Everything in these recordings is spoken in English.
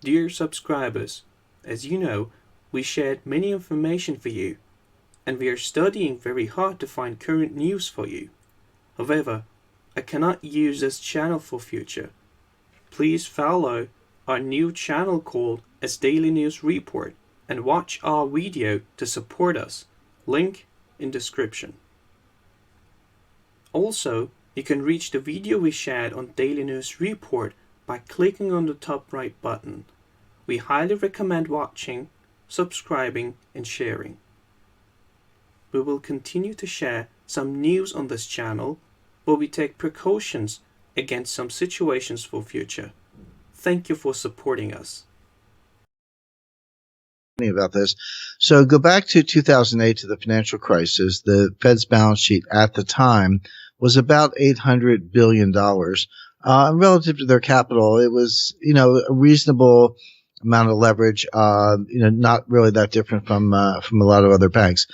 Dear subscribers, as you know, we shared many information for you, and we are studying very hard to find current news for you. However, I cannot use this channel for future. Please follow our new channel called as Daily News Report and watch our video to support us. Link in description. Also, you can reach the video we shared on Daily News Report by clicking on the top right button. We highly recommend watching, subscribing, and sharing. We will continue to share some news on this channel, but we take precautions against some situations for future. Thank you for supporting us. About this. So go back to 2008 to the financial crisis. The Fed's balance sheet at the time was about $800 billion. Relative to their capital, it was, a reasonable amount of leverage, not really that different from a lot of other banks.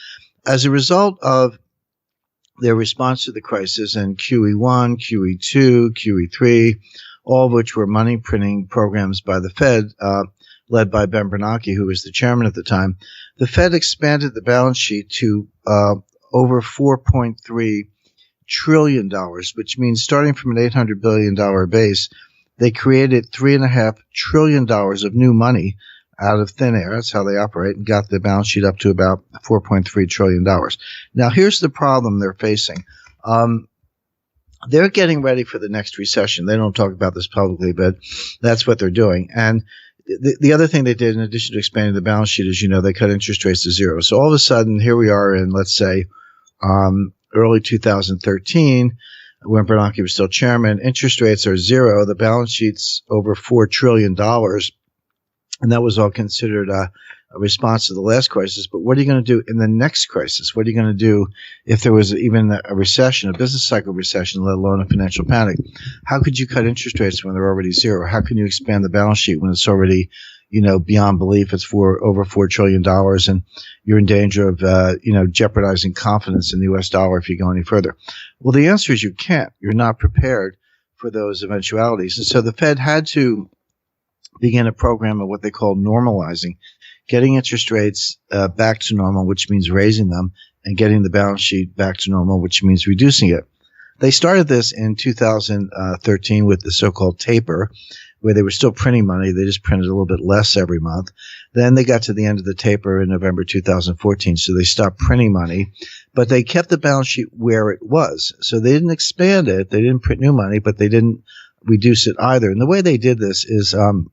As a result of their response to the crisis in QE1, QE2, QE3, all of which were money printing programs by the Fed, led by Ben Bernanke, who was the chairman at the time, the Fed expanded the balance sheet to over $4.3 trillion, which means starting from an $800 billion base, they created $3.5 trillion of new money out of thin air. That's how they operate, and got the balance sheet up to about $4.3 trillion. Now, here's the problem they're facing. They're getting ready for the next recession. They don't talk about this publicly, but that's what they're doing. And the other thing they did, in addition to expanding the balance sheet, is, they cut interest rates to zero. So all of a sudden, here we are in, let's say, early 2013, when Bernanke was still chairman. Interest rates are zero. The balance sheet's over $4 trillion. And that was all considered a response to the last crisis. But what are you going to do in the next crisis? What are you going to do if there was even a recession, a business cycle recession, let alone a financial panic? How could you cut interest rates when they're already zero? How can you expand the balance sheet when it's already, beyond belief? It's over $4 trillion, and you're in danger of, jeopardizing confidence in the U.S. dollar if you go any further. Well, the answer is you can't. You're not prepared for those eventualities. And so the Fed had to begin a program of what they call normalizing, getting interest rates back to normal, which means raising them, and getting the balance sheet back to normal, which means reducing it. They started this in 2013 with the so-called taper, where they were still printing money. They just printed a little bit less every month. Then they got to the end of the taper in November 2014, so they stopped printing money, but they kept the balance sheet where it was. So they didn't expand it. They didn't print new money, but they didn't reduce it either. And the way they did this is the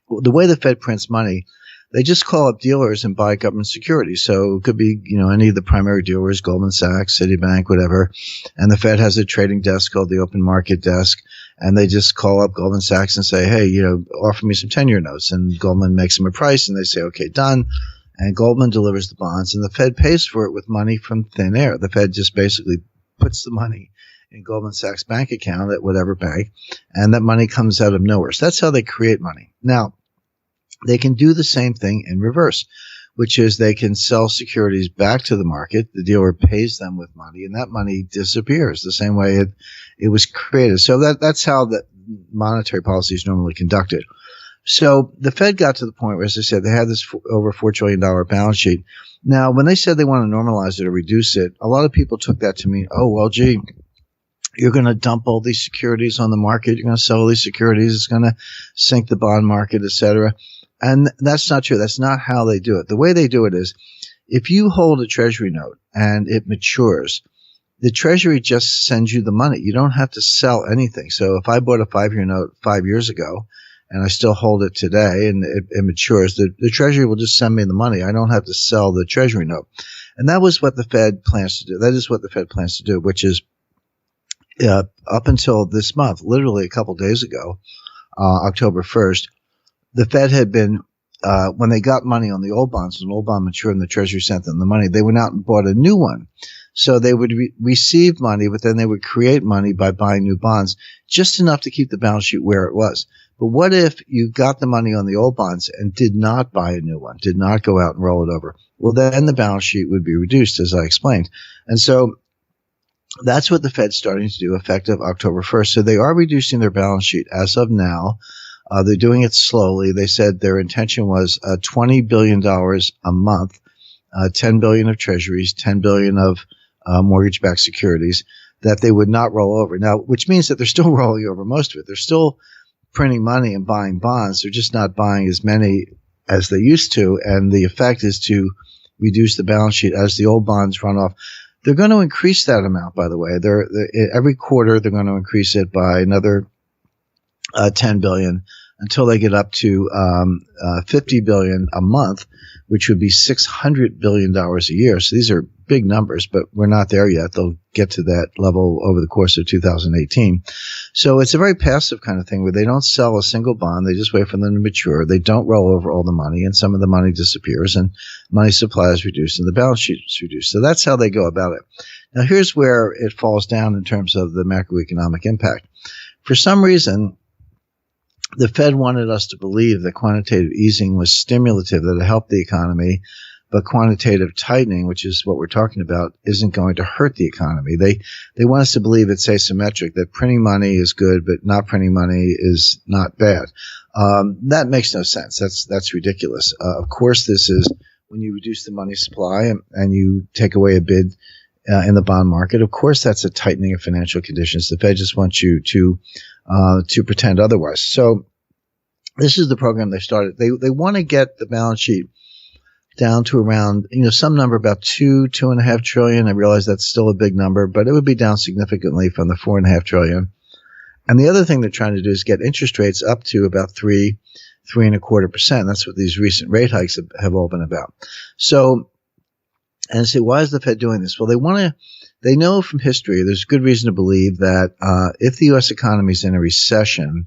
way the Fed prints money, they just call up dealers and buy government securities. So it could be, any of the primary dealers, Goldman Sachs, Citibank, whatever. And the Fed has a trading desk called the open market desk. And they just call up Goldman Sachs and say, hey, offer me some 10-year notes. And Goldman makes them a price, and they say, okay, done. And Goldman delivers the bonds, and the Fed pays for it with money from thin air. The Fed just basically puts the money in Goldman Sachs' bank account at whatever bank, and that money comes out of nowhere. So that's how they create money. Now, they can do the same thing in reverse, which is they can sell securities back to the market. The dealer pays them with money, and that money disappears the same way it was created. So that's how the monetary policy is normally conducted. So the Fed got to the point where, as I said, they had this over $4 trillion balance sheet. Now, when they said they want to normalize it or reduce it, a lot of people took that to mean, oh, well, gee, you're going to dump all these securities on the market. You're going to sell all these securities. It's going to sink the bond market, et cetera. And that's not true. That's not how they do it. The way they do it is, if you hold a treasury note and it matures, the treasury just sends you the money. You don't have to sell anything. So if I bought a 5-year note 5 years ago and I still hold it today and it matures, the treasury will just send me the money. I don't have to sell the treasury note. And that was what the Fed plans to do. That is what the Fed plans to do, which is up until this month, literally a couple days ago, October 1st, the Fed had been, when they got money on the old bonds, when an old bond matured and the Treasury sent them the money, they went out and bought a new one. So they would receive money, but then they would create money by buying new bonds, just enough to keep the balance sheet where it was. But what if you got the money on the old bonds and did not buy a new one, did not go out and roll it over? Well, then the balance sheet would be reduced, as I explained. And so that's what the Fed's starting to do effective October 1st. So they are reducing their balance sheet as of now They're doing it slowly. They said their intention was $20 billion a month, 10 billion of treasuries, 10 billion of mortgage-backed securities that they would not roll over. Now, which means that they're still rolling over most of it. They're still printing money and buying bonds. They're just not buying as many as they used to. And the effect is to reduce the balance sheet as the old bonds run off. They're going to increase that amount, by the way. Every quarter, they're going to increase it by another 10 billion until they get up to 50 billion a month, which would be $600 billion a year. So these are big numbers, but we're not there yet. They'll get to that level over the course of 2018. So it's a very passive kind of thing where they don't sell a single bond. They just wait for them to mature. They don't roll over all the money, and some of the money disappears, and money supply is reduced, and the balance sheet is reduced. So that's how they go about it. Now, here's where it falls down in terms of the macroeconomic impact. For some reason, the Fed wanted us to believe that quantitative easing was stimulative, that it helped the economy, but quantitative tightening, which is what we're talking about, isn't going to hurt the economy. They want us to believe it's asymmetric, that printing money is good, but not printing money is not bad. That makes no sense. That's ridiculous. Of course, this is when you reduce the money supply and you take away a bid in the bond market. Of course, that's a tightening of financial conditions. The Fed just wants you to pretend otherwise. So this is the program they started. They want to get the balance sheet down to around, some number about $2.5 trillion. I realize that's still a big number, but it would be down significantly from the $4.5 trillion. And the other thing they're trying to do is get interest rates up to about 3.25%. That's what these recent rate hikes have all been about. So, and say, why is the Fed doing this? Well, they know from history, there's good reason to believe that if the U.S. economy is in a recession,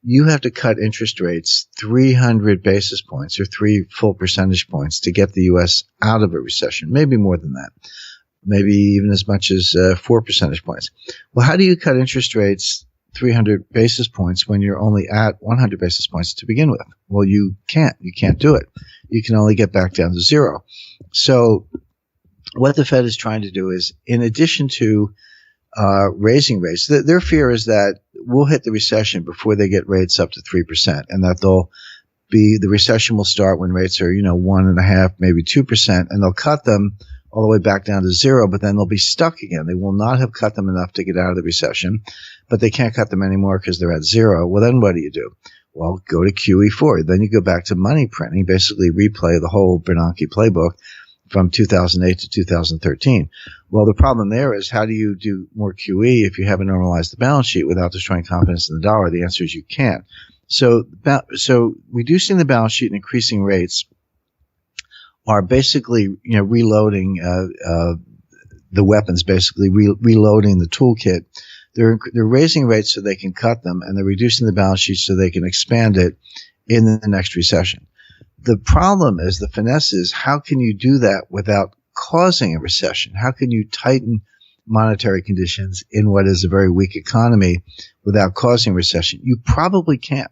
you have to cut interest rates 300 basis points or 3 full percentage points to get the U.S. out of a recession, maybe more than that, maybe even as much as 4 percentage points. Well, how do you cut interest rates 300 basis points when you're only at 100 basis points to begin with? Well, you can't. You can't do it. You can only get back down to zero. So what the Fed is trying to do is, in addition to raising rates, their fear is that we'll hit the recession before they get rates up to 3%, and that the recession will start when rates are, 1.5%, maybe 2%, and they'll cut them all the way back down to zero, but then they'll be stuck again. They will not have cut them enough to get out of the recession, but they can't cut them anymore because they're at zero. Well, then what do? Well, go to QE4. Then you go back to money printing, basically replay the whole Bernanke playbook from 2008 to 2013. Well, the problem there is, how do you do more QE if you haven't normalized the balance sheet without destroying confidence in the dollar? The answer is you can't. So reducing the balance sheet and increasing rates are basically, reloading the weapons, basically reloading the toolkit. They're raising rates so they can cut them, and they're reducing the balance sheet so they can expand it in the next recession. The problem is, the finesse is, how can you do that without causing a recession? How can you tighten monetary conditions in what is a very weak economy without causing a recession? You probably can't.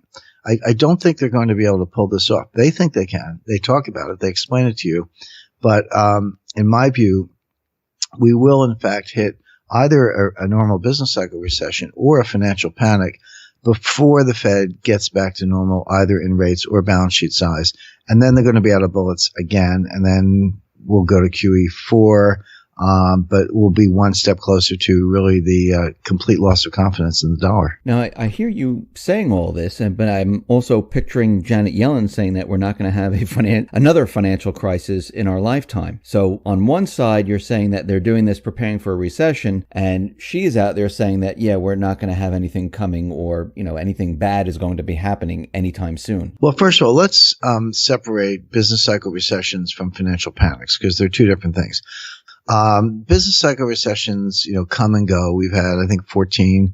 I don't think they're going to be able to pull this off. They think they can. They talk about it. They explain it to you. But in my view, we will, in fact, hit either a normal business cycle recession or a financial panic before the Fed gets back to normal, either in rates or balance sheet size. And then they're going to be out of bullets again, and then we'll go to QE4, but we'll be one step closer to really the complete loss of confidence in the dollar. Now, I hear you saying all this, but I'm also picturing Janet Yellen saying that we're not going to have another financial crisis in our lifetime. So on one side, you're saying that they're doing this preparing for a recession, and she's out there saying that, we're not going to have anything coming, or, anything bad is going to be happening anytime soon. Well, first of all, let's separate business cycle recessions from financial panics, because they're two different things. Business cycle recessions, come and go. We've had, I think, 14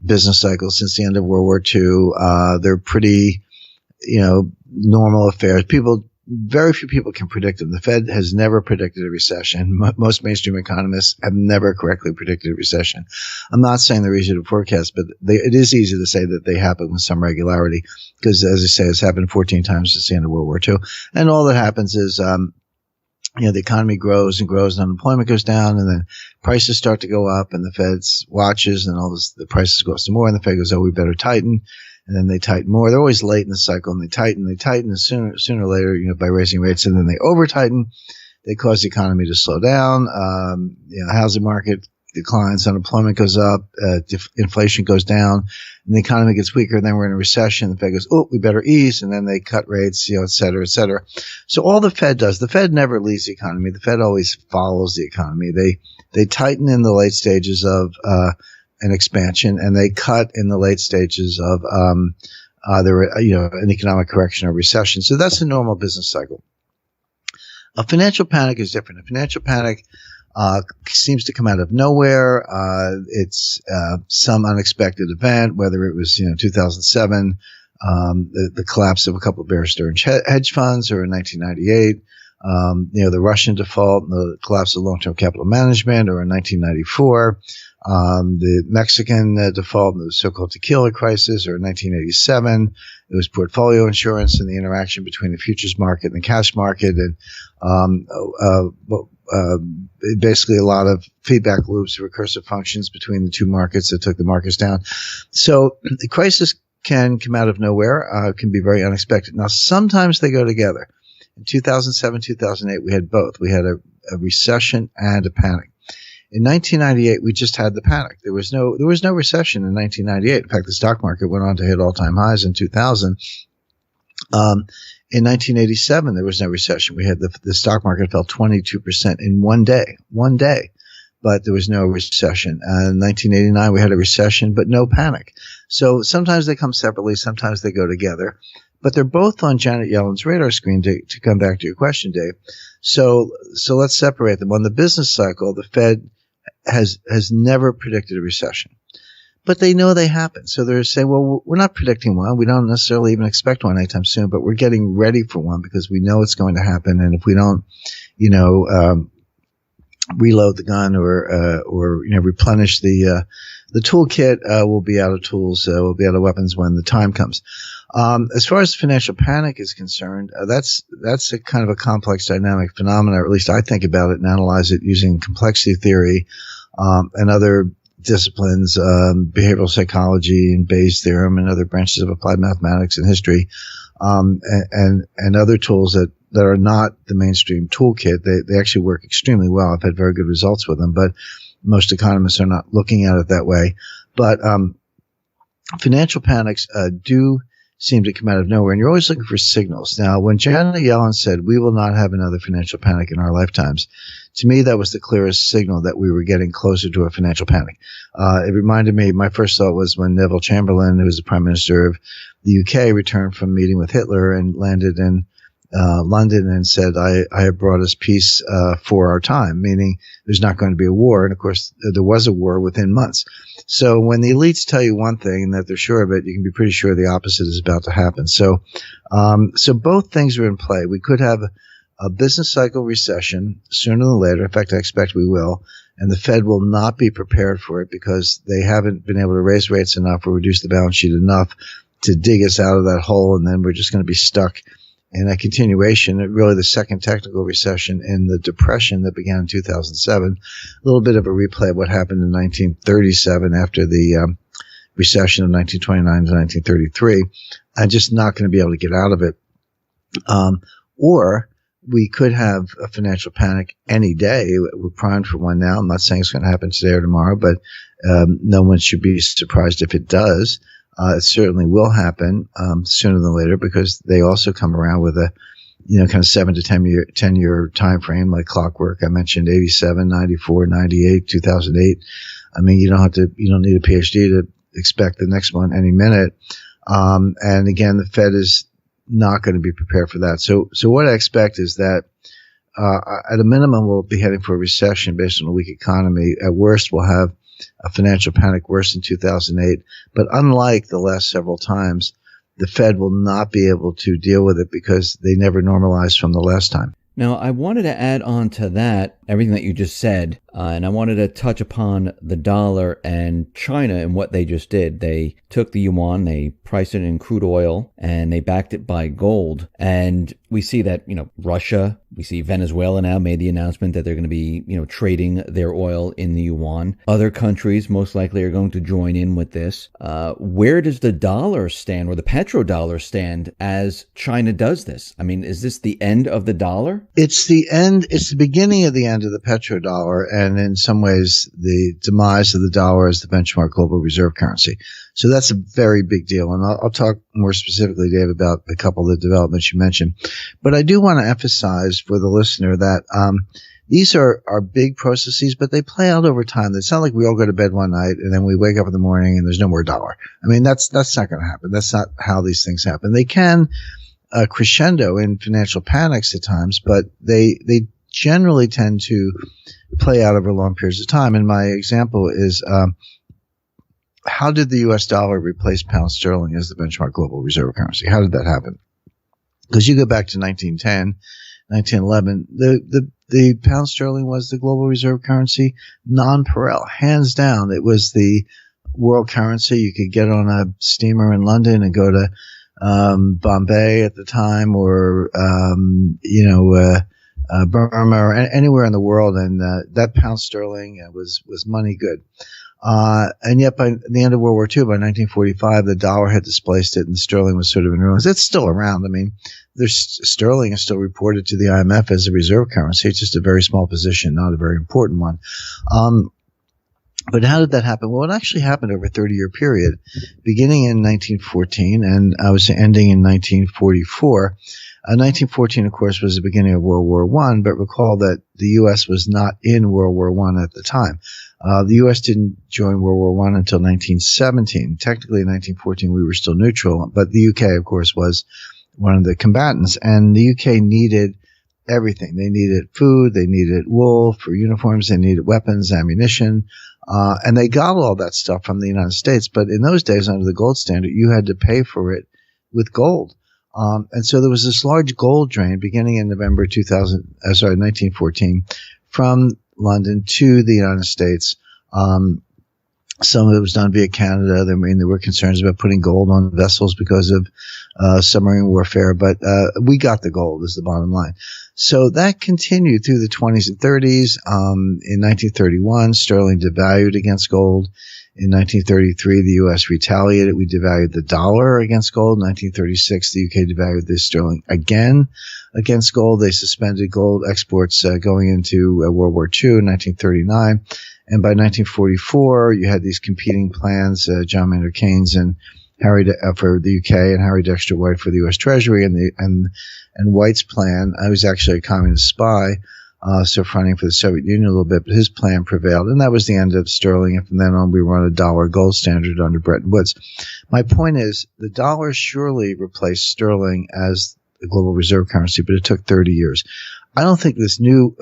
business cycles since the end of World War II. They're pretty, normal affairs. Very few people can predict them. The Fed has never predicted a recession. Most mainstream economists have never correctly predicted a recession. I'm not saying they're easy to forecast, but it is easy to say that they happen with some regularity, because, as I say, it's happened 14 times since the end of World War II. And all that happens is, the economy grows and grows, and unemployment goes down, and then prices start to go up, and the Fed watches, and the prices go up some more, and the Fed goes, we better tighten. and then they tighten more. They're always late in the cycle, and they tighten, and sooner or later, by raising rates, and then they over tighten. They cause the economy to slow down. Housing market declines, unemployment goes up, inflation goes down, and the economy gets weaker. And then we're in a recession. The Fed goes, oh, we better ease, and then they cut rates, et cetera, et cetera. So all the Fed does, the Fed never leads the economy. The Fed always follows the economy. They tighten in the late stages of an expansion, and they cut in the late stages of an economic correction or recession. So that's a normal business cycle. A financial panic is different. A financial panic seems to come out of nowhere. It's some unexpected event, whether it was 2007, the collapse of a couple of Bear Stearns hedge funds, or in 1998, the Russian default and the collapse of long-term capital management, or in 1994. The Mexican default and the so-called tequila crisis, or in 1987. It was portfolio insurance and the interaction between the futures market and the cash market, and basically a lot of feedback loops, recursive functions between the two markets that took the markets down. So the crisis can come out of nowhere, can be very unexpected. Now, sometimes they go together. In 2007, 2008, we had both. We had a recession and a panic. In 1998, we just had the panic. There was no recession in 1998. In fact, the stock market went on to hit all-time highs in 2000. In 1987, there was no recession. We had the stock market fell 22% in one day, but there was no recession. In 1989, we had a recession, but no panic. So sometimes they come separately, sometimes they go together, but they're both on Janet Yellen's radar screen. To come back to your question, Dave. So let's separate them. On the business cycle, the Fed has never predicted a recession, but they know they happen. So they're saying, well, we're not predicting one. We don't necessarily even expect one anytime soon, but we're getting ready for one because we know it's going to happen. And if we don't, reload the gun or replenish the toolkit, we'll be out of tools. We'll be out of weapons when the time comes. As far as financial panic is concerned, that's a kind of a complex dynamic phenomenon, or at least I think about it and analyze it using complexity theory, and other disciplines, behavioral psychology and Bayes' theorem and other branches of applied mathematics and history, and other tools that are not the mainstream toolkit. They actually work extremely well. I've had very good results with them, but most economists are not looking at it that way. But financial panics do seem to come out of nowhere, and you're always looking for signals. Now, when Janet Yellen said, we will not have another financial panic in our lifetimes, to me, that was the clearest signal that we were getting closer to a financial panic. It reminded me, my first thought was when Neville Chamberlain, who was the Prime Minister of the UK, returned from a meeting with Hitler and landed in London and said, I have brought us peace for our time, meaning there's not going to be a war. And of course, there was a war within months. So when the elites tell you one thing and that they're sure of it, you can be pretty sure the opposite is about to happen. So both things are in play. We could have a business cycle recession sooner than later. In fact, I expect we will. And the Fed will not be prepared for it because they haven't been able to raise rates enough or reduce the balance sheet enough to dig us out of that hole. And then we're just going to be stuck in a continuation, really the second technical recession in the depression that began in 2007. A little bit of a replay of what happened in 1937 after the recession of 1929 to 1933. I'm just not going to be able to get out of it. Or we could have a financial panic any day. We're primed for one now. I'm not saying it's going to happen today or tomorrow, but no one should be surprised if it does. It certainly will happen sooner than later because they also come around with a, kind of 7 to 10 year time frame like clockwork. I mentioned 87, 94, 98, 2008. I mean, you don't need a PhD to expect the next one any minute. And again, the Fed is not going to be prepared for that. So what I expect is that at a minimum, we'll be heading for a recession based on a weak economy. At worst, we'll have a financial panic worse than 2008. But unlike the last several times, the Fed will not be able to deal with it because they never normalized from the last time. Now, I wanted to add on to that, everything that you just said, and I wanted to touch upon the dollar and China and what they just did. They took the yuan, they priced it in crude oil, and they backed it by gold. And we see that, Russia, we see Venezuela now made the announcement that they're going to be, trading their oil in the yuan. Other countries most likely are going to join in with this. Where does the dollar stand, or the petrodollar stand, as China does this? I mean, is this the end of the dollar? It's the end. It's the beginning of the end of the petrodollar, and in some ways, the demise of the dollar as the benchmark global reserve currency. So that's a very big deal. And I'll talk more specifically, Dave, about a couple of the developments you mentioned. But I do want to emphasize for the listener that these are big processes, but they play out over time. It's not like we all go to bed one night and then we wake up in the morning and there's no more dollar. I mean, that's not going to happen. That's not how these things happen. They can crescendo in financial panics at times, but they generally tend to play out over long periods of time. And my example is how did the U.S. dollar replace pound sterling as the benchmark global reserve currency? How did that happen? Because you go back to 1910, 1911, the pound sterling was the global reserve currency, nonpareil, hands down. It was the world currency. You could get on a steamer in London and go to Bombay at the time, or Burma, or anywhere in the world, and that pound sterling was money good. And yet by the end of World War II, by 1945, the dollar had displaced it and sterling was sort of in ruins. It's still around. I mean, sterling is still reported to the IMF as a reserve currency. It's just a very small position, not a very important one. But how did that happen? Well, it actually happened over a 30-year period, beginning in 1914 and I was ending in 1944. 1914, of course, was the beginning of World War I, but recall that the U.S. was not in World War I at the time. The U.S. didn't join World War I until 1917. Technically, in 1914, we were still neutral, but the U.K., of course, was one of the combatants, and the U.K. needed everything. They needed food, they needed wool for uniforms, they needed weapons, ammunition, and they got all that stuff from the United States. But in those days, under the gold standard, you had to pay for it with gold. And so there was this large gold drain beginning in November 1914 from London to the United States. Some of it was done via Canada. There were concerns about putting gold on vessels because of submarine warfare, but we got the gold is the bottom line. So that continued through the 20s and 30s. In 1931, sterling devalued against gold. In 1933, the U.S. retaliated. We devalued the dollar against gold. In 1936, the UK devalued the sterling again against gold. They suspended gold exports going into World War II in 1939. And by 1944, you had these competing plans, John Maynard Keynes and for the UK and Harry Dexter White for the U.S. Treasury, and White's plan. I was actually a communist spy. So fronting for the Soviet Union a little bit, but his plan prevailed. And that was the end of sterling. And from then on, we were on a dollar gold standard under Bretton Woods. My point is, the dollar surely replaced sterling as the global reserve currency, but it took 30 years. I don't think this new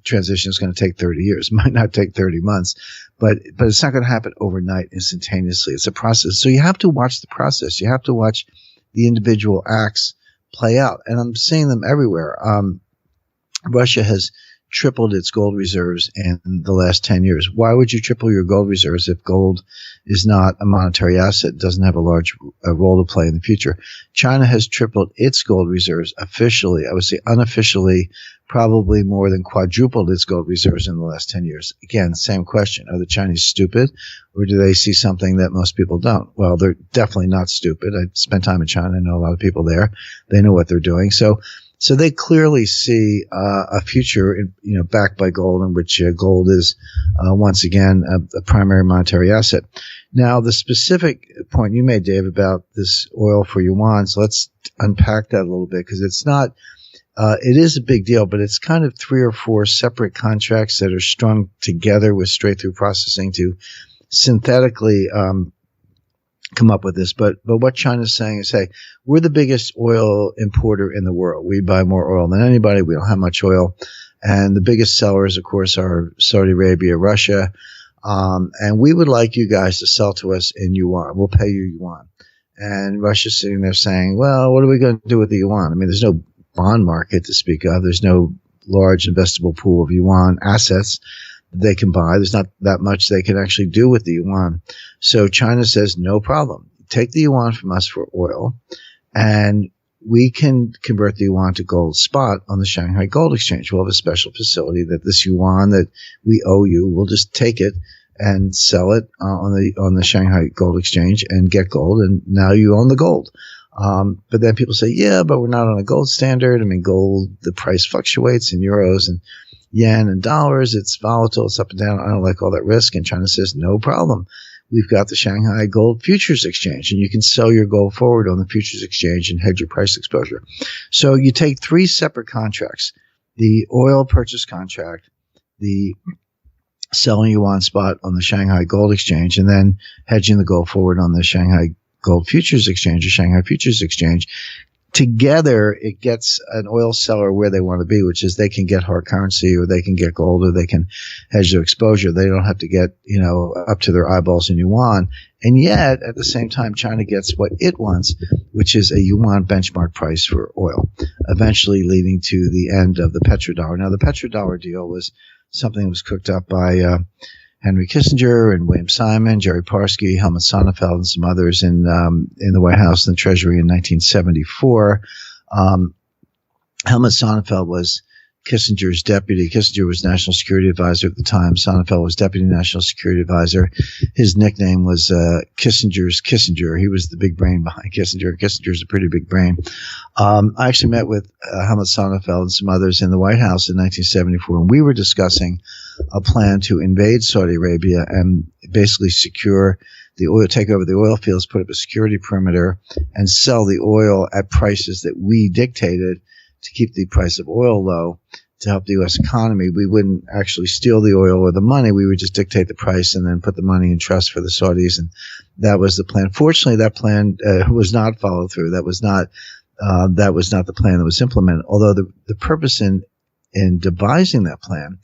transition is going to take 30 years. It might not take 30 months, but it's not going to happen overnight, instantaneously. It's a process. So you have to watch the process. You have to watch the individual acts play out. And I'm seeing them everywhere. Russia has tripled its gold reserves in the last 10 years. Why would you triple your gold reserves if gold is not a monetary asset, doesn't have a large role to play in the future? China has tripled its gold reserves officially. I would say unofficially, probably more than quadrupled its gold reserves in the last 10 years. Again, same question. Are the Chinese stupid, or do they see something that most people don't? Well, they're definitely not stupid. I spent time in China. I know a lot of people there. They know what they're doing. So they clearly see a future, backed by gold, in which gold is once again a primary monetary asset. Now, the specific point you made, Dave, about this oil for yuan, so let's unpack that a little bit, because it's not. It is a big deal, but it's kind of 3 or 4 separate contracts that are strung together with straight-through processing to synthetically come up with this. But what China's saying is, hey, we're the biggest oil importer in the world. We buy more oil than anybody. We don't have much oil. And the biggest sellers, of course, are Saudi Arabia, Russia. And we would like you guys to sell to us in yuan. We'll pay you yuan. And Russia's sitting there saying, well, what are we going to do with the yuan? I mean, there's no bond market to speak of. There's no large investable pool of yuan assets they can buy. There's not that much they can actually do with the yuan. So China says, no problem. Take the yuan from us for oil, and we can convert the yuan to gold spot on the Shanghai Gold Exchange. We'll have a special facility that this yuan that we owe you, we'll just take it and sell it on the Shanghai Gold Exchange and get gold, and now you own the gold. But then people say, yeah, but we're not on a gold standard. I mean, gold, the price fluctuates in euros and yen and dollars. It's volatile. It's up and down. I don't like all that risk. And China says, no problem. We've got the Shanghai Gold Futures Exchange, and you can sell your gold forward on the Futures Exchange and hedge your price exposure. So you take three separate contracts, the oil purchase contract, the selling yuan spot on the Shanghai Gold Exchange, and then hedging the gold forward on the Shanghai Gold Futures Exchange or Shanghai Futures Exchange. Together, it gets an oil seller where they want to be, which is they can get hard currency, or they can get gold, or they can hedge their exposure. They don't have to get, up to their eyeballs in yuan. And yet, at the same time, China gets what it wants, which is a yuan benchmark price for oil, eventually leading to the end of the petrodollar. Now, the petrodollar deal was something that was cooked up by Henry Kissinger and William Simon, Jerry Parsky, Helmut Sonnenfeld, and some others in the White House and the Treasury in 1974. Helmut Sonnenfeld was Kissinger's deputy. Kissinger was National Security Advisor at the time. Sonnenfeld was Deputy National Security Advisor. His nickname was Kissinger's Kissinger. He was the big brain behind Kissinger. Kissinger's a pretty big brain. I actually met with Helmut Sonnenfeld and some others in the White House in 1974, and we were discussing a plan to invade Saudi Arabia and basically secure the oil, take over the oil fields, put up a security perimeter, and sell the oil at prices that we dictated to keep the price of oil low to help the U.S. economy. We wouldn't actually steal the oil or the money. We would just dictate the price and then put the money in trust for the Saudis. And that was the plan. Fortunately, that plan was not followed through. That was not the plan that was implemented. Although the purpose in devising that plan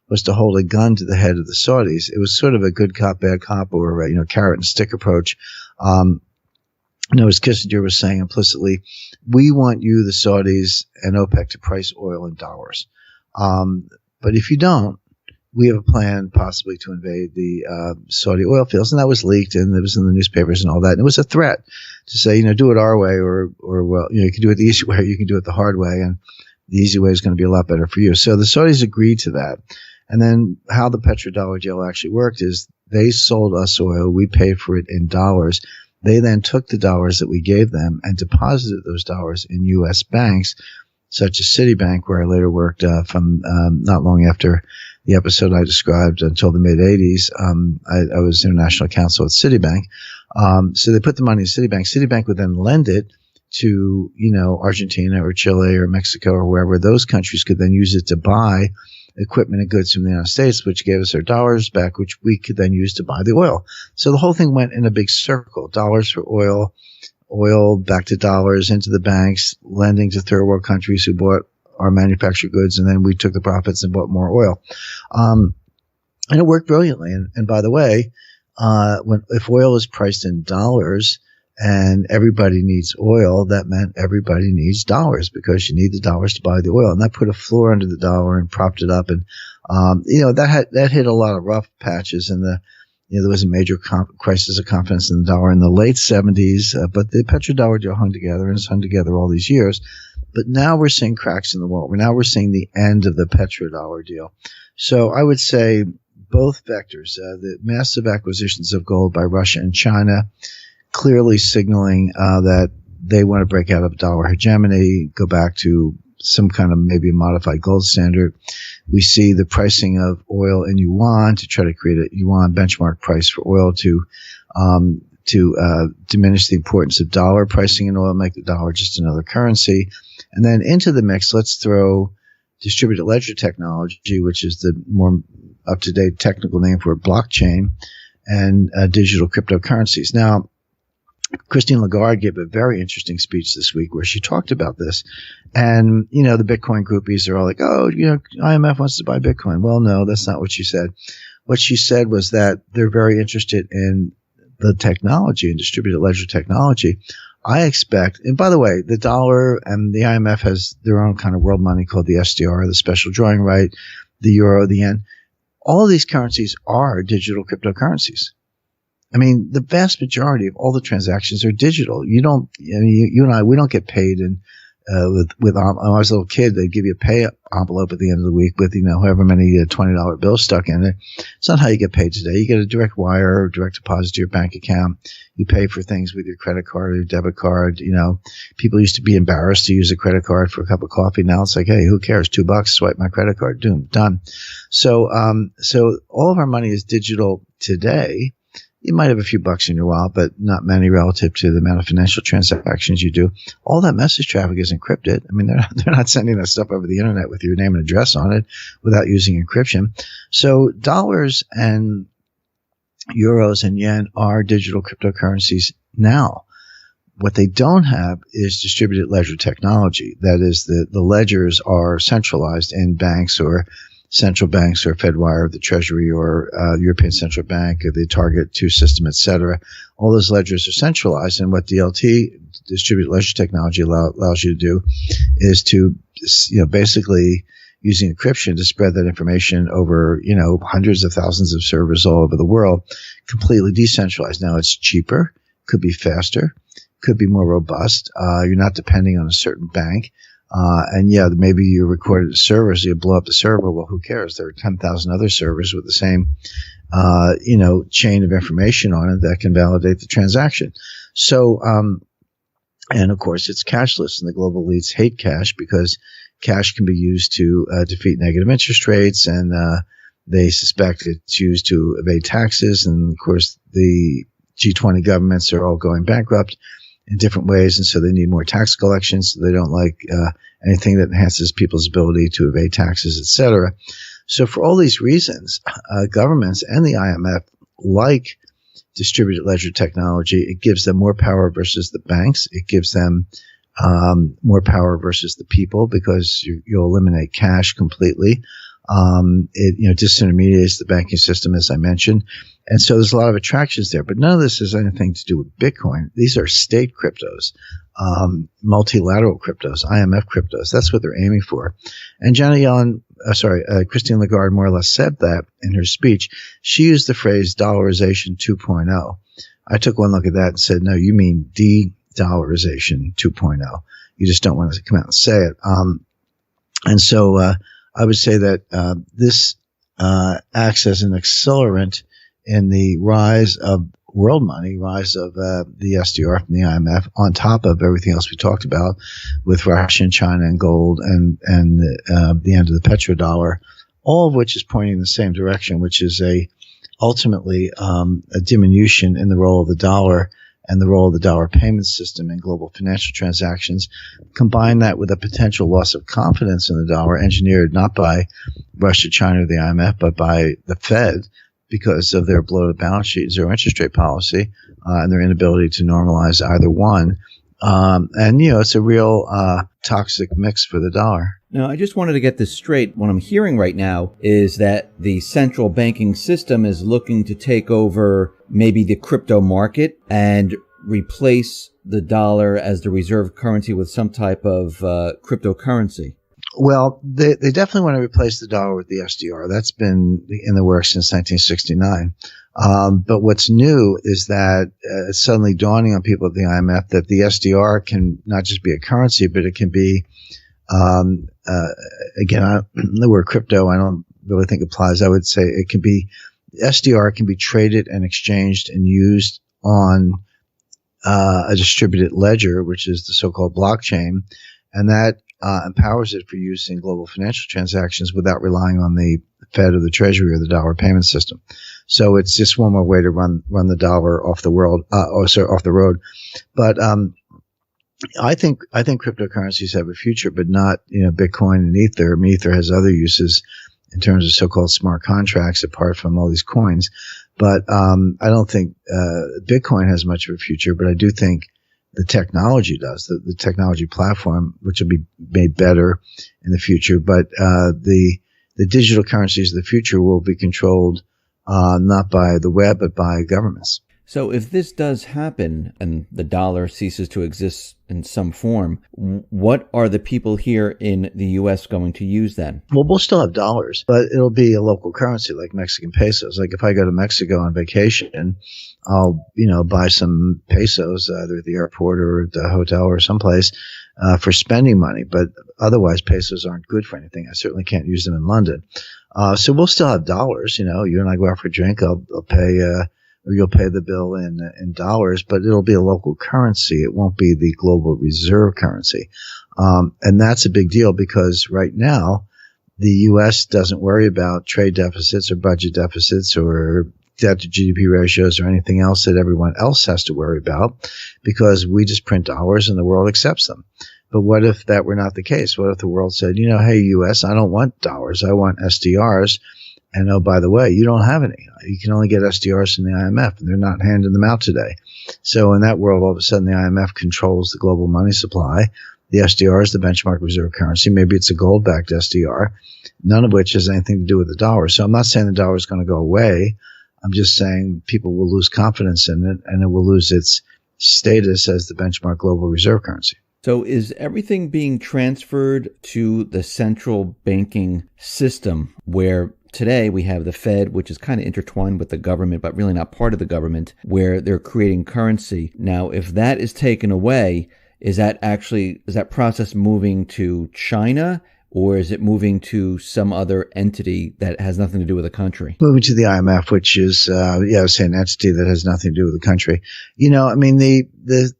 was to hold a gun to the head of the Saudis. It was sort of a good cop, bad cop, or carrot and stick approach. As Kissinger was saying implicitly, we want you, the Saudis and OPEC, to price oil in dollars. But if you don't, we have a plan possibly to invade the Saudi oil fields. And that was leaked, and it was in the newspapers and all that. And it was a threat to say, do it our way, or you can do it the easy way, or you can do it the hard way. And the easy way is going to be a lot better for you. So the Saudis agreed to that. And then how the petrodollar deal actually worked is they sold us oil. We paid for it in dollars. They then took the dollars that we gave them and deposited those dollars in U.S. banks, such as Citibank, where I later worked from not long after the episode I described until the mid-'80s. I was international counsel at Citibank. So they put the money in Citibank. Citibank would then lend it to, Argentina or Chile or Mexico or wherever. Those countries could then use it to buy equipment and goods from the United States, which gave us our dollars back, which we could then use to buy the oil. So the whole thing went in a big circle. Dollars for oil back to dollars into the banks, lending to third world countries who bought our manufactured goods, and then we took the profits and bought more oil. And it worked brilliantly. And by the way, if oil is priced in dollars and everybody needs oil, that meant everybody needs dollars, because you need the dollars to buy the oil. And that put a floor under the dollar and propped it up. And, that hit a lot of rough patches. And there was a major crisis of confidence in the dollar in the late 70s. But the petrodollar deal hung together, and it's hung together all these years. But now we're seeing cracks in the wall. Now we're seeing the end of the petrodollar deal. So I would say both vectors, the massive acquisitions of gold by Russia and China, clearly signaling that they want to break out of dollar hegemony, go back to some kind of maybe a modified gold standard. We see the pricing of oil in yuan to try to create a yuan benchmark price for oil to diminish the importance of dollar pricing in oil, make the dollar just another currency. And then into the mix, let's throw distributed ledger technology, which is the more up-to-date technical name for blockchain, and digital cryptocurrencies. Now, Christine Lagarde gave a very interesting speech this week where she talked about this. And, the Bitcoin groupies are all like, IMF wants to buy Bitcoin. Well, no, that's not what she said. What she said was that they're very interested in the technology and distributed ledger technology. I expect, and by the way, the dollar and the IMF has their own kind of world money called the SDR, the special drawing right, the euro, the yen. All of these currencies are digital cryptocurrencies. I mean, the vast majority of all the transactions are digital. You don't, I mean, you and I, we don't get paid when I was a little kid, they'd give you a pay envelope at the end of the week with, however many $20 bills stuck in it. It's not how you get paid today. You get a direct wire or direct deposit to your bank account. You pay for things with your credit card or your debit card. People used to be embarrassed to use a credit card for a cup of coffee. Now it's like, hey, who cares? $2, swipe my credit card, done. So all of our money is digital today. You might have a few bucks in your wallet, but not many relative to the amount of financial transactions you do. All that message traffic is encrypted. I mean, they're not sending that stuff over the internet with your name and address on it without using encryption. So dollars and euros and yen are digital cryptocurrencies now. What they don't have is distributed ledger technology. That is, the ledgers are centralized in banks or central banks or FedWire, the Treasury, or European Central Bank, or the Target 2 system, etc. All those ledgers are centralized, and what DLT, distributed ledger technology, allows you to do is to, basically using encryption to spread that information over, hundreds of thousands of servers all over the world, completely decentralized. Now, it's cheaper, could be faster, could be more robust. You're not depending on a certain bank. Maybe you recorded a server, so you blow up the server. Well, who cares? There are 10,000 other servers with the same, chain of information on it that can validate the transaction. So, and of course, it's cashless, and the global elites hate cash because cash can be used to defeat negative interest rates, and they suspect it's used to evade taxes. And of course, the G20 governments are all going bankrupt in different ways, and so they need more tax collections. So they don't like anything that enhances people's ability to evade taxes, etc. So for all these reasons, governments and the IMF like distributed ledger technology. It gives them more power versus the banks. It gives them more power versus the people because you'll eliminate cash completely. It disintermediates the banking system, as I mentioned. And so there's a lot of attractions there, but none of this has anything to do with Bitcoin. These are state cryptos, multilateral cryptos, IMF cryptos. That's what they're aiming for. And Christine Lagarde more or less said that in her speech. She used the phrase dollarization 2.0. I took one look at that and said, no, you mean de-dollarization 2.0. You just don't want to come out and say it. And so I would say that this acts as an accelerant in the rise of world money, rise of the SDR from the IMF, on top of everything else we talked about with Russia and China and gold and the end of the petrodollar, all of which is pointing in the same direction, which is ultimately a diminution in the role of the dollar and the role of the dollar payment system in global financial transactions. Combine that with a potential loss of confidence in the dollar engineered not by Russia, China, or the IMF, but by the Fed because of their bloated balance sheet, zero interest rate policy, and their inability to normalize either one. It's a real toxic mix for the dollar. Now, I just wanted to get this straight. What I'm hearing right now is that the central banking system is looking to take over maybe the crypto market and replace the dollar as the reserve currency with some type of cryptocurrency. Well, they definitely want to replace the dollar with the SDR. That's been in the works since 1969. But what's new is that it's suddenly dawning on people at the IMF that the SDR can not just be a currency, but it can be, the word crypto I don't really think applies. I would say SDR can be traded and exchanged and used on a distributed ledger, which is the so-called blockchain, and that empowers it for use in global financial transactions without relying on the Fed or the Treasury or the dollar payment system. So it's just one more way to run the dollar off the off the road. But I think cryptocurrencies have a future, but not Bitcoin and Ether. I mean, Ether has other uses in terms of so-called smart contracts apart from all these coins. But I don't think Bitcoin has much of a future. But I do think the technology does, the technology platform, which will be made better in the future. But the digital currencies of the future will be controlled not by the web, but by governments. So if this does happen and the dollar ceases to exist in some form, what are the people here in the U.S. going to use then? Well, we'll still have dollars, but it'll be a local currency like Mexican pesos. Like if I go to Mexico on vacation, I'll, buy some pesos either at the airport or at the hotel or someplace for spending money. But otherwise, pesos aren't good for anything. I certainly can't use them in London. So we'll still have dollars. You and I go out for a drink. I'll pay, or you'll pay the bill in dollars, but it'll be a local currency. It won't be the global reserve currency. And that's a big deal because right now, the U.S. doesn't worry about trade deficits or budget deficits or debt to GDP ratios or anything else that everyone else has to worry about because we just print dollars and the world accepts them. But what if that were not the case? What if the world said, hey, U.S., I don't want dollars. I want SDRs. And oh, by the way, you don't have any. You can only get SDRs from the IMF, and they're not handing them out today. So in that world, all of a sudden, the IMF controls the global money supply. The SDR is the benchmark reserve currency. Maybe it's a gold-backed SDR, none of which has anything to do with the dollar. So I'm not saying the dollar is going to go away. I'm just saying people will lose confidence in it, and it will lose its status as the benchmark global reserve currency. So is everything being transferred to the central banking system where today we have the Fed, which is kind of intertwined with the government, but really not part of the government, where they're creating currency? Now, if that is taken away, is that process moving to China? Or is it moving to some other entity that has nothing to do with the country? Moving to the IMF, which is, I was saying, an entity that has nothing to do with the country. The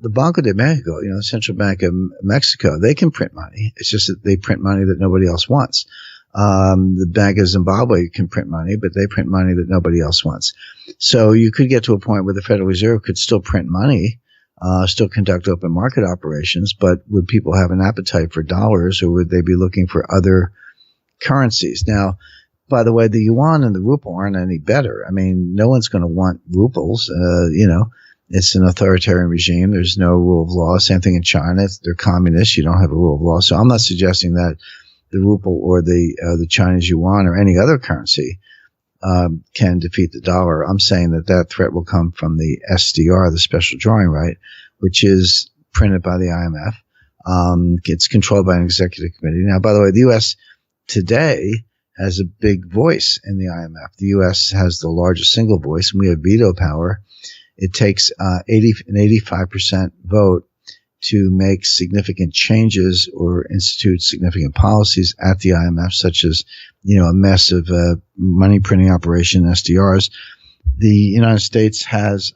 Banco de Mexico, the Central Bank of Mexico, they can print money. It's just that they print money that nobody else wants. The Bank of Zimbabwe can print money, but they print money that nobody else wants. So you could get to a point where the Federal Reserve could still print money, still conduct open market operations, but would people have an appetite for dollars or would they be looking for other currencies? Now, by the way, the yuan and the ruble aren't any better. I mean, no one's going to want rubles. It's an authoritarian regime. There's no rule of law. Same thing in China. They're communists. You don't have a rule of law. So I'm not suggesting that the ruble or the Chinese yuan or any other currency can defeat the dollar. I'm saying that threat will come from the SDR, the special drawing right, which is printed by the IMF. It's controlled by an executive committee. Now, by the way, the U.S. today has a big voice in the IMF. The U.S. has the largest single voice, and we have veto power. It takes an 85% vote to make significant changes or institute significant policies at the IMF, such as, a massive money printing operation, SDRs. The United States has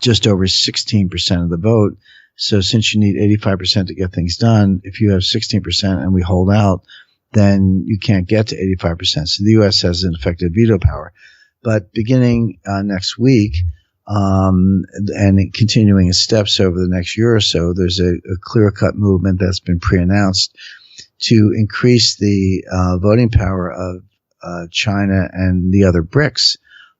just over 16% of the vote. So since you need 85% to get things done, if you have 16% and we hold out, then you can't get to 85%. So the U.S. has an effective veto power. But beginning next week, and continuing its steps over the next year or so, there's a clear-cut movement that's been pre-announced to increase the voting power of China and the other BRICS.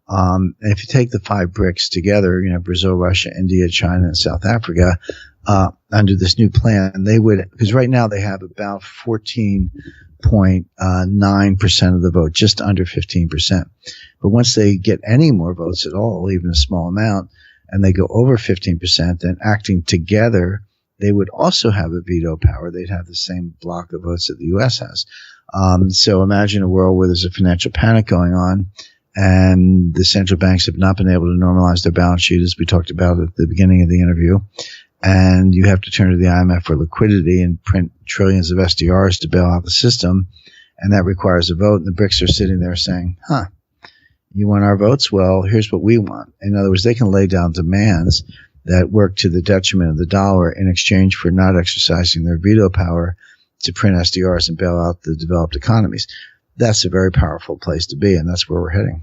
And if you take the 5 BRICS together, Brazil, Russia, India, China, and South Africa, under this new plan, they would, because right now they have about 14.9% of the vote, just under 15%. But once they get any more votes at all, even a small amount, and they go over 15%, then acting together, they would also have a veto power. They'd have the same block of votes that the U.S. has. So imagine a world where there's a financial panic going on, and the central banks have not been able to normalize their balance sheet, as we talked about at the beginning of the interview. And you have to turn to the IMF for liquidity and print trillions of SDRs to bail out the system. And that requires a vote. And the BRICS are sitting there saying, you want our votes? Well, here's what we want. In other words, they can lay down demands that work to the detriment of the dollar in exchange for not exercising their veto power to print SDRs and bail out the developed economies. That's a very powerful place to be, and that's where we're heading.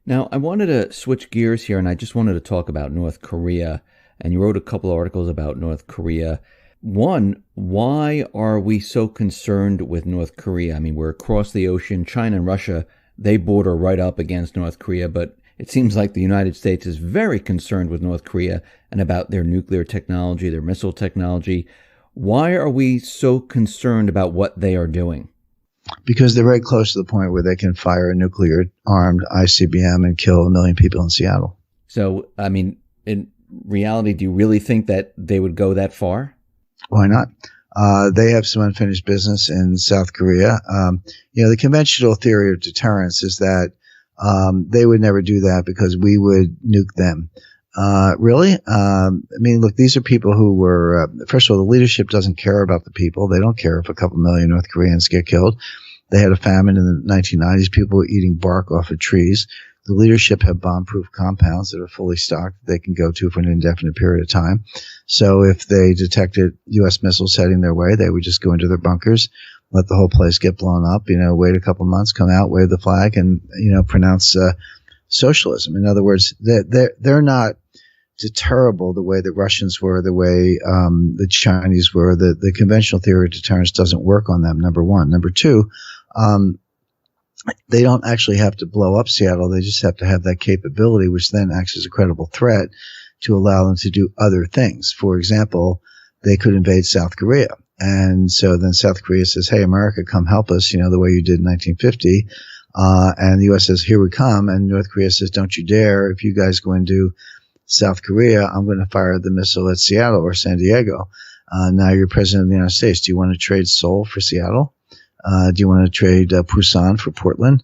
Now, I wanted to switch gears here, and I just wanted to talk about North Korea. And you wrote a couple of articles about North Korea. One, why are we so concerned with North Korea? I mean, we're across the ocean. China and Russia, they border right up against North Korea, but it seems like the United States is very concerned with North Korea and about their nuclear technology, their missile technology. Why are we so concerned about what they are doing? Because they're very close to the point where they can fire a nuclear-armed ICBM and kill 1 million people in Seattle. So, I mean, in reality, do you really think that they would go that far? Why not? They have some unfinished business in South Korea. The conventional theory of deterrence is that they would never do that because we would nuke them. Really? Look, these are people who were, first of all, the leadership doesn't care about the people. They don't care if a couple million North Koreans get killed. They had a famine in the 1990s. People were eating bark off of trees. The leadership have bomb-proof compounds that are fully stocked that they can go to for an indefinite period of time. So if they detected U.S. missiles heading their way, they would just go into their bunkers, let the whole place get blown up, wait a couple months, come out, wave the flag, and, pronounce socialism. In other words, they're not deterrable the way the Russians were, the way the Chinese were. The conventional theory of deterrence doesn't work on them, number one. Number two, they don't actually have to blow up Seattle. They just have to have that capability, which then acts as a credible threat to allow them to do other things. For example, they could invade South Korea. And so then South Korea says, hey, America, come help us, the way you did in 1950. And the U.S. says, here we come. And North Korea says, don't you dare. If you guys go into South Korea, I'm going to fire the missile at Seattle or San Diego. Now you're president of the United States. Do you want to trade Seoul for Seattle? Do you want to trade Busan for Portland?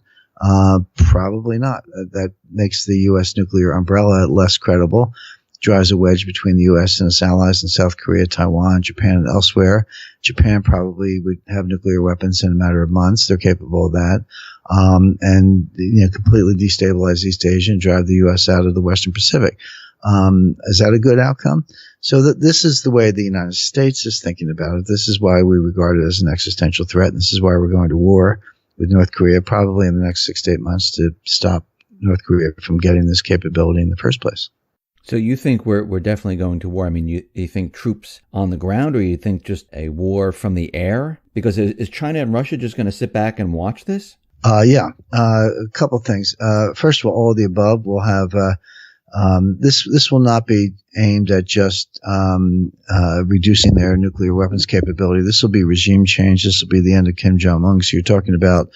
Probably not. That makes the U.S. nuclear umbrella less credible, drives a wedge between the U.S. and its allies in South Korea, Taiwan, Japan, and elsewhere. Japan probably would have nuclear weapons in a matter of months. They're capable of that. And completely destabilize East Asia and drive the U.S. out of the Western Pacific. Is that a good outcome? So this is the way the United States is thinking about it. This is why we regard it as an existential threat. And this is why we're going to war with North Korea probably in the next 6 to 8 months to stop North Korea from getting this capability in the first place. So you think we're definitely going to war? I mean, you think troops on the ground, or you think just a war from the air? Because is China and Russia just going to sit back and watch this? A couple things. First of all of the above. We'll have this will not be aimed at just reducing their nuclear weapons capability. This will be regime change. This will be the end of Kim Jong-un. So you're talking about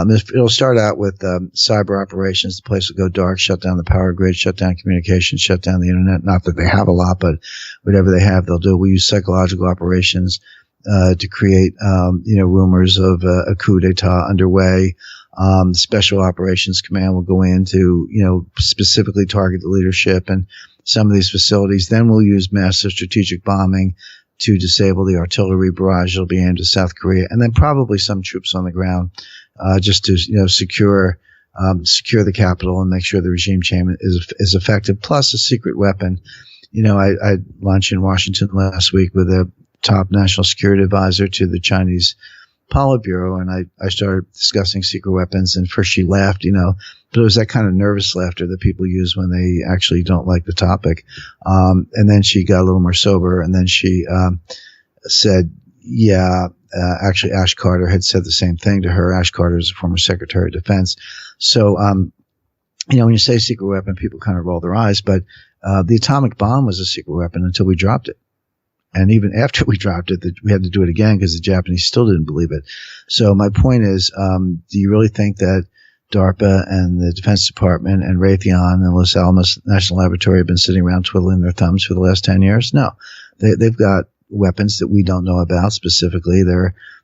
it'll start out with cyber operations. The place will go dark, shut down the power grid, shut down communications, shut down the internet. Not that they have a lot, but whatever they have, they'll do. We use psychological operations to create rumors of a coup d'etat underway. Special Operations Command will go in to, specifically target the leadership and some of these facilities. Then we'll use massive strategic bombing to disable the artillery barrage. It'll be aimed at South Korea, and then probably some troops on the ground, just to, secure the capital and make sure the regime change is effective. Plus a secret weapon. I launched in Washington last week with a top national security advisor to the Chinese Politburo, and I started discussing secret weapons, and first she laughed, but it was that kind of nervous laughter that people use when they actually don't like the topic. And then she got a little more sober, and then she said, actually Ash Carter had said the same thing to her. Ash Carter is a former Secretary of Defense. So, when you say secret weapon, people kind of roll their eyes, but the atomic bomb was a secret weapon until we dropped it. And even after we dropped it, we had to do it again because the Japanese still didn't believe it. So my point is, do you really think that DARPA and the Defense Department and Raytheon and Los Alamos National Laboratory have been sitting around twiddling their thumbs for the last 10 years? No. They've got weapons that we don't know about specifically.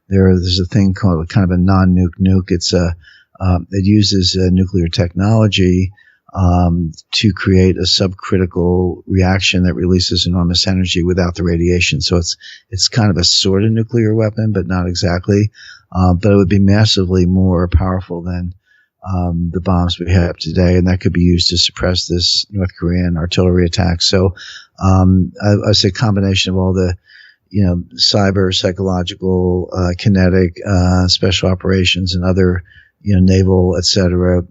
There's a thing called kind of a non-nuke nuke. It uses nuclear technology to create a subcritical reaction that releases enormous energy without the radiation. So it's kind of a sort of nuclear weapon, but not exactly. But it would be massively more powerful than the bombs we have today, and that could be used to suppress this North Korean artillery attack. So I say combination of all the cyber, psychological, kinetic, special operations, and other naval, etc.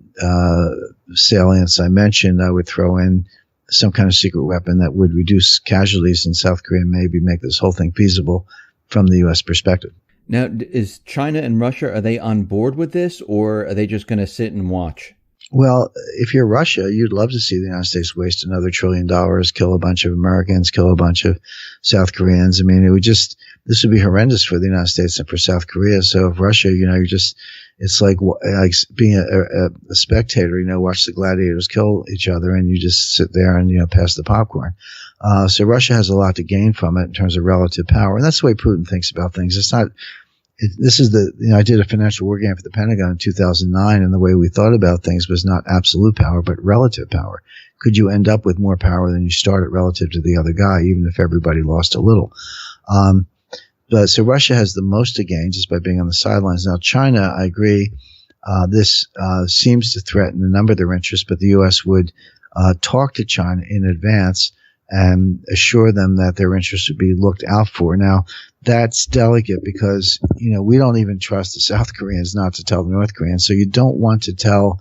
Salience I mentioned, I would throw in some kind of secret weapon that would reduce casualties in South Korea and maybe make this whole thing feasible from the U.S. perspective. Now, is China and Russia, are they on board with this, or are they just going to sit and watch? Well, if you're Russia, you'd love to see the United States waste another $1 trillion, kill a bunch of Americans, kill a bunch of South Koreans. I mean, this would be horrendous for the United States and for South Korea. So if Russia, it's like being a spectator, watch the gladiators kill each other and you just sit there and, pass the popcorn. So Russia has a lot to gain from it in terms of relative power. And that's the way Putin thinks about things. It's not, I did a financial war game for the Pentagon in 2009, and the way we thought about things was not absolute power, but relative power. Could you end up with more power than you started relative to the other guy, even if everybody lost a little? So Russia has the most to gain just by being on the sidelines. Now, China, I agree, this seems to threaten a number of their interests, but the U.S. would talk to China in advance and assure them that their interests would be looked out for. Now, that's delicate because, we don't even trust the South Koreans not to tell the North Koreans. So you don't want to tell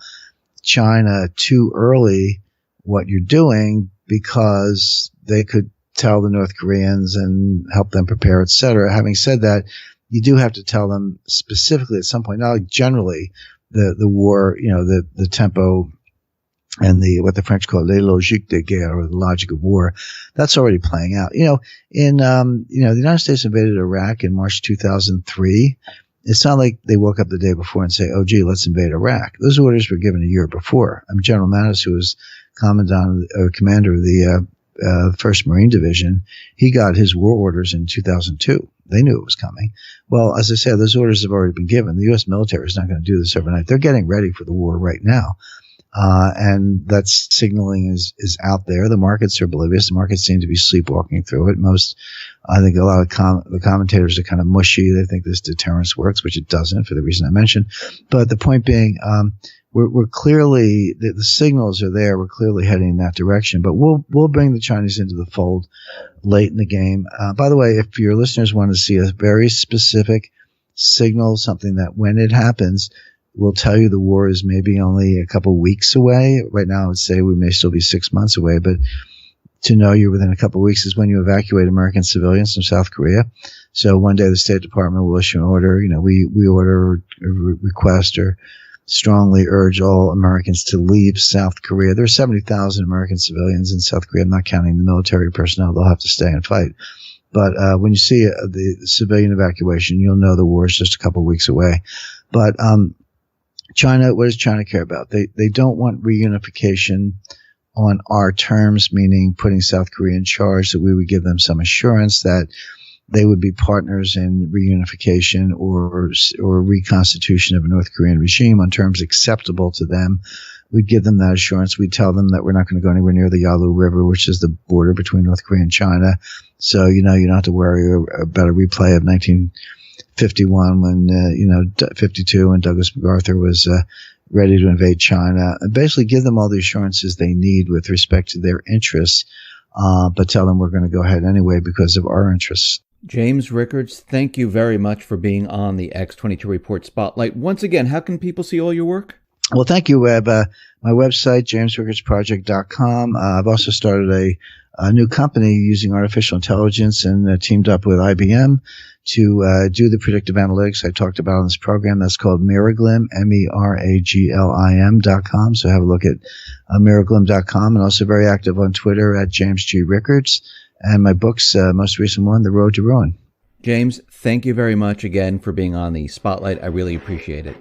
China too early what you're doing because they could tell the North Koreans and help them prepare, et cetera. Having said that, you do have to tell them specifically at some point, not like generally the war, the tempo and what the French call les logiques de guerre, or the logic of war, that's already playing out. The United States invaded Iraq in March 2003. It's not like they woke up the day before and say, "Oh, gee, let's invade Iraq." Those orders were given a year before. General Mattis, who was commander of the 1st Marine Division, he got his war orders in 2002. They knew it was coming. Well, as I said, those orders have already been given. The U.S. military is not going to do this overnight. They're getting ready for the war right now. And that signaling is out there. The markets are oblivious. The markets seem to be sleepwalking through it. I think a lot of the commentators are kind of mushy. They think this deterrence works, which it doesn't for the reason I mentioned. But the point being, we're clearly, the signals are there. We're clearly heading in that direction. But we'll bring the Chinese into the fold late in the game. By the way, if your listeners want to see a very specific signal, something that when it happens, we'll tell you the war is maybe only a couple weeks away. Right now, I would say we may still be 6 months away, but to know you're within a couple of weeks is when you evacuate American civilians from South Korea. So one day the State Department will issue an order. We order or request or strongly urge all Americans to leave South Korea. There are 70,000 American civilians in South Korea. I'm not counting the military personnel. They'll have to stay and fight. But when you see the civilian evacuation, you'll know the war is just a couple of weeks away. But China, what does China care about? They don't want reunification on our terms, meaning putting South Korea in charge, that we would give them some assurance that they would be partners in reunification or reconstitution of a North Korean regime on terms acceptable to them. We'd give them that assurance. We'd tell them that we're not going to go anywhere near the Yalu River, which is the border between North Korea and China. So, you don't have to worry about a replay of 1951 when, 52 when Douglas MacArthur was ready to invade China, and basically give them all the assurances they need with respect to their interests, but tell them we're going to go ahead anyway because of our interests. James Rickards, thank you very much for being on the X22 Report Spotlight. Once again, how can people see all your work? Well, thank you, Webb. My website, jamesrickardsproject.com. I've also started a new company using artificial intelligence and teamed up with IBM to do the predictive analytics I talked about on this program. That's called Miraglim, MERAGLIM.com. So have a look at miraglim.com, and also very active on Twitter at James G. Rickards. And my book's most recent one, The Road to Ruin. James, thank you very much again for being on the Spotlight. I really appreciate it.